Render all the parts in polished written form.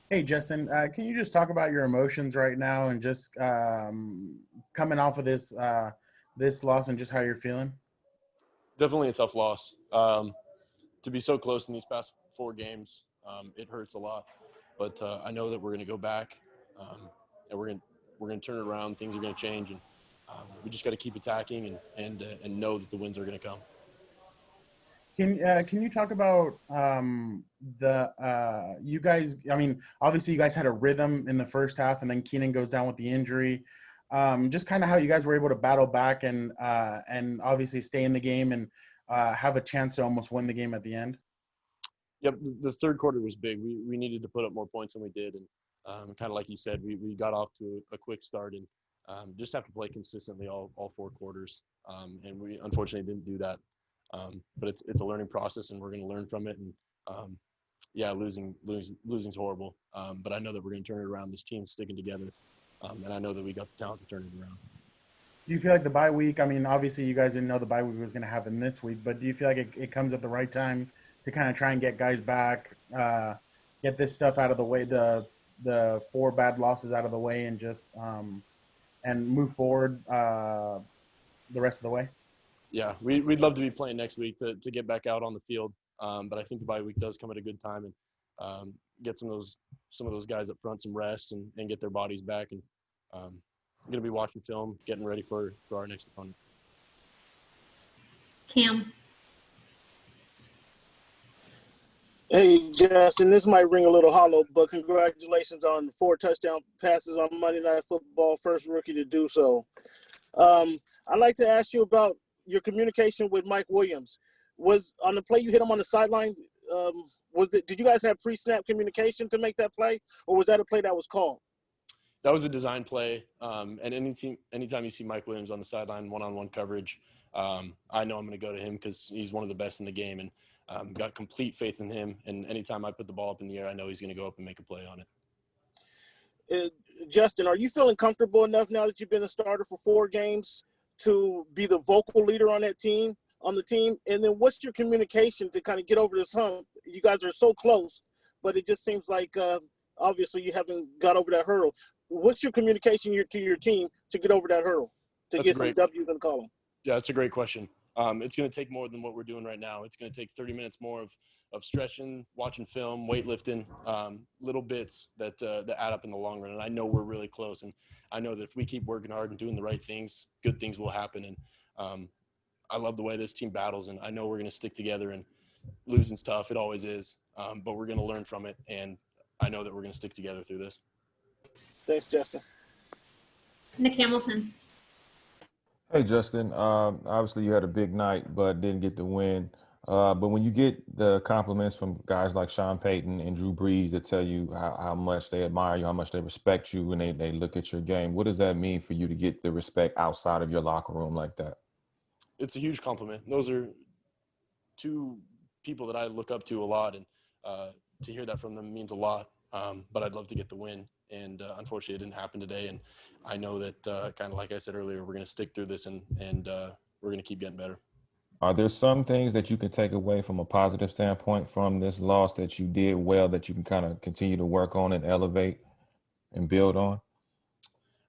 Hey, Justin, can you just talk about your emotions right now and just coming off of this loss and just how you're feeling? Definitely a tough loss. To be so close in these past four games, it hurts a lot. But I know that we're going to go back, and we're going to turn it around. Things are going to change, and we just got to keep attacking and know that the wins are going to come. Can you talk about the you guys? I mean, obviously you guys had a rhythm in the first half, and then Keenan goes down with the injury. Just kind of how you guys were able to battle back and obviously stay in the game and have a chance to almost win the game at the end. Yep, the third quarter was big. We needed to put up more points than we did, and kind of like you said, we got off to a quick start and just have to play consistently all four quarters. And we unfortunately didn't do that. But it's a learning process, and we're going to learn from it. And yeah, losing's horrible. But I know that we're going to turn it around. This team's sticking together, and I know that we got the talent to turn it around. Do you feel like the bye week? I mean, obviously you guys didn't know the bye week was going to happen this week, but do you feel like it comes at the right time to kind of try and get guys back, get this stuff out of the way, the four bad losses out of the way, and just and move forward the rest of the way? Yeah, we'd love to be playing next week to get back out on the field. But I think the bye week does come at a good time and get some of those guys up front some rest and get their bodies back. And I'm going to be watching film, getting ready for our next opponent. Cam. Hey, Justin, this might ring a little hollow, but congratulations on 4 touchdown passes on Monday Night Football, first rookie to do so. I'd like to ask you about your communication with Mike Williams. Was on the play you hit him on the sideline, did you guys have pre-snap communication to make that play, or was that a play that was called? That was a design play, and anytime you see Mike Williams on the sideline, one-on-one coverage, I know I'm going to go to him because he's one of the best in the game, and got complete faith in him. And anytime I put the ball up in the air, I know he's going to go up and make a play on it. Justin, are you feeling comfortable enough now that you've been a starter for 4 games to be the vocal leader on that team, on the team? And then what's your communication to kind of get over this hump? You guys are so close, but it just seems like obviously you haven't got over that hurdle. What's your communication to your team to get over that hurdle, to get some W's in the column? Yeah, that's a great question. It's going to take more than what we're doing right now. It's going to take 30 minutes more of stretching, watching film, weightlifting, little bits that add up in the long run. And I know we're really close. And I know that if we keep working hard and doing the right things, good things will happen. And I love the way this team battles. And I know we're going to stick together. And losing's tough. It always is. But we're going to learn from it. And I know that we're going to stick together through this. Thanks, Justin. Nick Hamilton. Hey, Justin. Obviously, you had a big night, but didn't get the win. But when you get the compliments from guys like Sean Payton and Drew Brees that tell you how much they admire you, how much they respect you, and they look at your game, what does that mean for you to get the respect outside of your locker room like that? It's a huge compliment. Those are two people that I look up to a lot, and to hear that from them means a lot. But I'd love to get the win. And unfortunately, it didn't happen today. And I know that, kind of like I said earlier, we're going to stick through this and we're going to keep getting better. Are there some things that you can take away from a positive standpoint from this loss that you did well that you can kind of continue to work on and elevate and build on?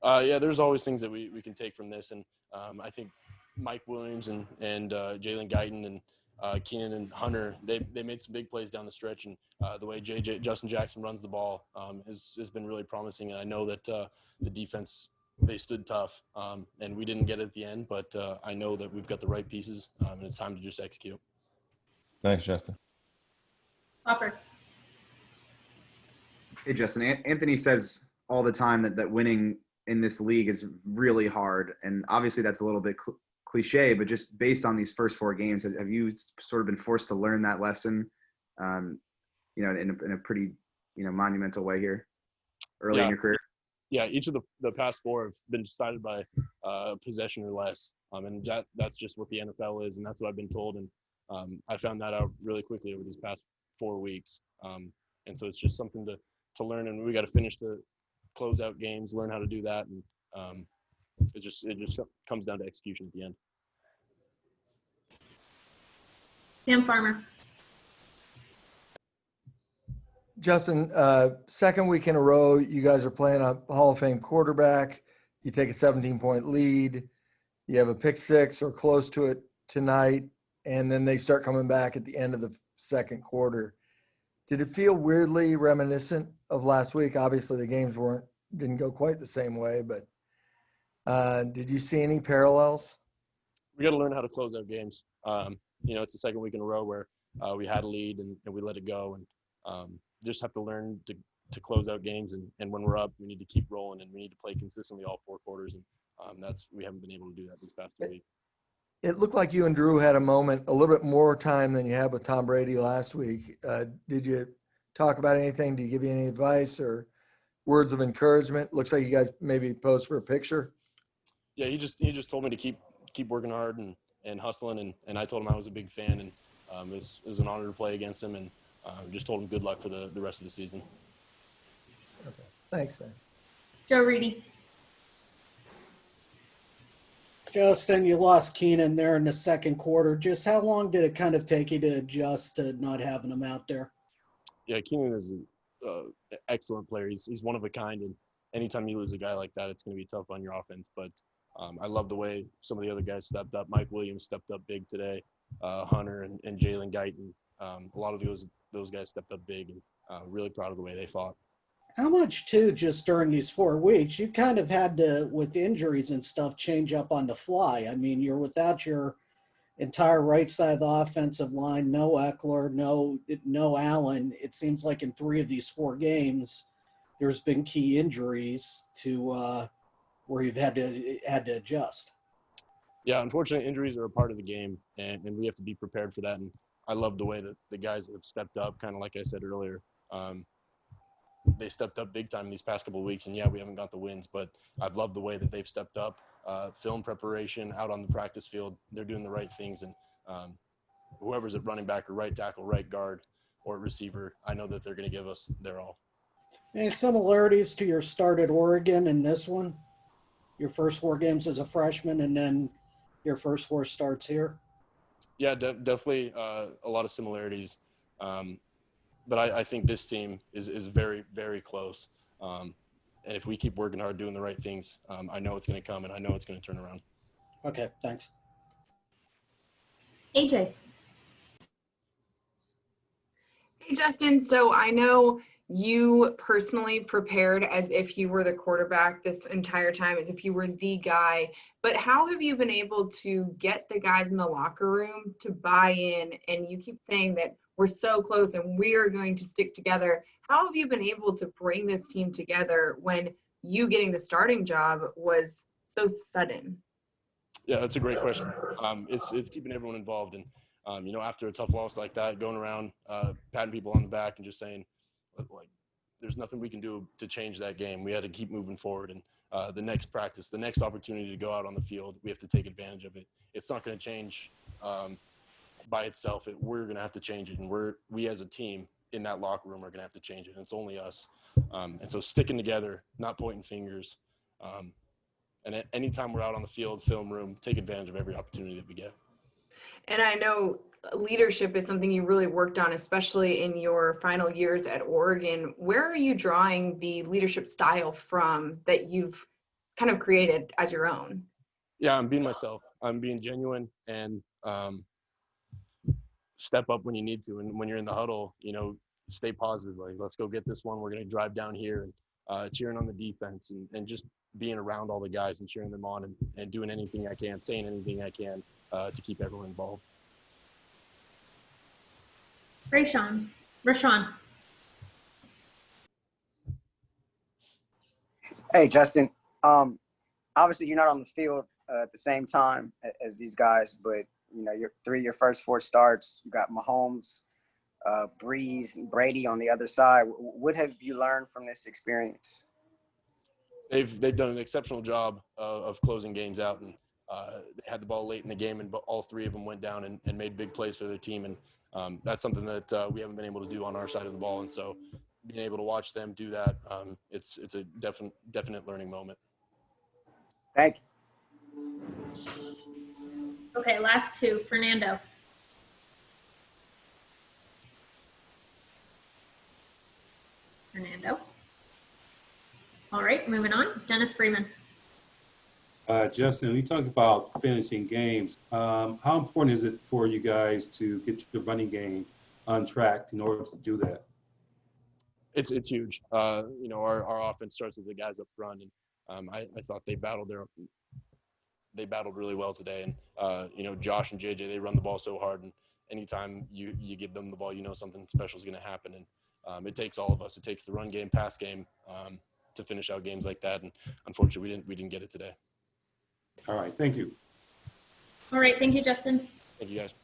Yeah, there's always things that we can take from this. And I think Mike Williams and Jalen Guyton and Keenan and Hunter, they made some big plays down the stretch, and the way Justin Jackson runs the ball has been really promising. And I know that the defense, they stood tough, and we didn't get it at the end, but I know that we've got the right pieces, and it's time to just execute. Thanks, Justin. Hopper. Hey, Justin. Anthony says all the time that winning in this league is really hard, and obviously that's a little bit cliche, but just based on these first 4 games, have you sort of been forced to learn that lesson, in a pretty, monumental way here early in your career? Yeah, each of the past 4 have been decided by possession or less, and that's just what the NFL is, and that's what I've been told, and I found that out really quickly over these past 4 weeks, and so it's just something to learn, and we got to finish the closeout games, learn how to do that, and it just comes down to execution at the end. Sam Farmer. Justin, second week in a row, you guys are playing a Hall of Fame quarterback. You take a 17-point lead. You have a pick six or close to it tonight, and then they start coming back at the end of the second quarter. Did it feel weirdly reminiscent of last week? Obviously, the games didn't go quite the same way, but did you see any parallels? We got to learn how to close out games. It's the second week in a row where we had a lead and we let it go, and just have to learn to close out games. And when we're up, we need to keep rolling, and we need to play consistently all four quarters. And we haven't been able to do that these past 2 weeks. It looked like you and Drew had a little bit more time than you had with Tom Brady last week. Did you talk about anything? Did he give you any advice or words of encouragement? Looks like you guys maybe posed for a picture. Yeah, he just told me to keep working hard and hustling, and I told him I was a big fan, and it was an honor to play against him, and just told him good luck for the rest of the season. Okay. Thanks, man. Joe Reedy. Justin, you lost Keenan there in the second quarter. Just how long did it kind of take you to adjust to not having him out there? Yeah, Keenan is an excellent player. He's one of a kind, and anytime you lose a guy like that, it's going to be tough on your offense. But I love the way some of the other guys stepped up. Mike Williams stepped up big today. Hunter and Jalen Guyton. A lot of those guys stepped up big, and really proud of the way they fought. How much, too, just during these 4 weeks, you kind of had to, with injuries and stuff, change up on the fly. I mean, you're without your entire right side of the offensive line, no Eckler, no Allen. It seems like in 3 of these 4 games, there's been key injuries to where you've had to adjust. Yeah, unfortunately, injuries are a part of the game, and we have to be prepared for that. And I love the way that the guys have stepped up, kind of like I said earlier. They stepped up big time these past couple of weeks, and yeah, we haven't got the wins, but I've loved the way that they've stepped up. Film preparation, out on the practice field, they're doing the right things, and whoever's at running back or right tackle, right guard, or receiver, I know that they're going to give us their all. Any similarities to your start at Oregon and this one? Your first 4 games as a freshman and then your first 4 starts here? Yeah, definitely a lot of similarities. But I think this team is very, very close. And if we keep working hard, doing the right things, I know it's going to come, and I know it's going to turn around. Okay, thanks. AJ. Hey, Justin. So I know you personally prepared as if you were the quarterback this entire time, as if you were the guy. But how have you been able to get the guys in the locker room to buy in? And you keep saying that we're so close and we are going to stick together. How have you been able to bring this team together when you getting the starting job was so sudden? Yeah, that's a great question. It's keeping everyone involved. And, after a tough loss like that, going around, patting people on the back and just saying, like, there's nothing we can do to change that game. We had to keep moving forward. And the next practice, the next opportunity to go out on the field, we have to take advantage of it. It's not going to change by itself. We're going to have to change it. And we as a team in that locker room are going to have to change it. And it's only us. And so sticking together, not pointing fingers. And anytime we're out on the field, film room, take advantage of every opportunity that we get. And I know leadership is something you really worked on, especially in your final years at Oregon. Where are you drawing the leadership style from that you've kind of created as your own? Yeah, I'm being myself. I'm being genuine and step up when you need to. And when you're in the huddle, stay positive. Like, let's go get this one. We're going to drive down here, and cheering on the defense and just being around all the guys and cheering them on and doing anything I can, saying anything I can to keep everyone involved. Rashawn. Hey, Justin. Obviously, you're not on the field at the same time as these guys, but your first 4 starts. You got Mahomes, Breeze, and Brady on the other side. What have you learned from this experience? They've done an exceptional job of closing games out, and they had the ball late in the game, and all 3 of them went down and made big plays for their team. And that's something that we haven't been able to do on our side of the ball. And so being able to watch them do that, it's a definite learning moment. Thank you. Okay, last 2. Fernando. Fernando. All right, moving on. Dennis Freeman. Justin, we talk about finishing games. How important is it for you guys to get your running game on track in order to do that? It's huge. Our offense starts with the guys up front, and I thought they battled really well today. And Josh and JJ, they run the ball so hard, and anytime you give them the ball, something special is going to happen. And it takes all of us. It takes the run game, pass game, to finish out games like that. And unfortunately, we didn't get it today. All right, thank you. All right, thank you, Justin. Thank you, guys.